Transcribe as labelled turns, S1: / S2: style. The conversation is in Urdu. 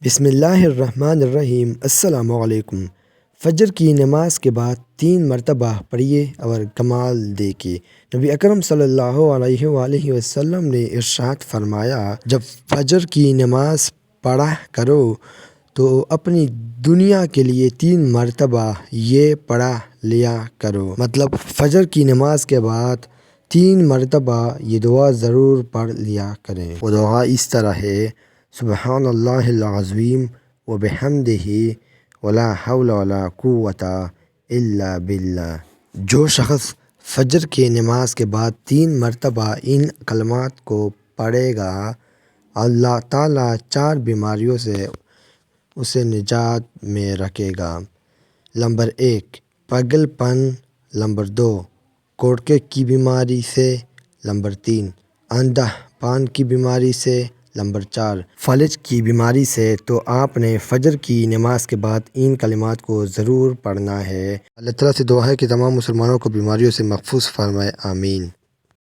S1: بسم اللہ الرحمن الرحیم۔ السلام علیکم۔ فجر کی نماز کے بعد 3 مرتبہ پڑھیے اور کمال دیکھیے۔ نبی اکرم صلی اللہ علیہ وآلہ وسلم نے ارشاد فرمایا، جب فجر کی نماز پڑھا کرو تو اپنی دنیا کے لیے 3 مرتبہ یہ پڑھا لیا کرو۔ مطلب فجر کی نماز کے بعد 3 مرتبہ یہ دعا ضرور پڑھ لیا کریں۔ وہ دعا اس طرح ہے: سبحان اللہ العظیم وبحمدہ ولا حول ولا قوۃ الا باللہ۔ جو شخص فجر کی نماز کے بعد 3 مرتبہ ان کلمات کو پڑھے گا، اللہ تعالیٰ 4 بیماریوں سے اسے نجات میں رکھے گا۔ نمبر 1، پاگل پن۔ نمبر 2، کوڑکے کی بیماری سے۔ نمبر 3، اندھا پان کی بیماری سے۔ نمبر 4، فلج کی بیماری سے۔ تو آپ نے فجر کی نماز کے بعد ان کلمات کو ضرور پڑھنا ہے۔ اللہ تعالیٰ سے دعا ہے کہ تمام مسلمانوں کو بیماریوں سے محفوظ فرمائے، آمین۔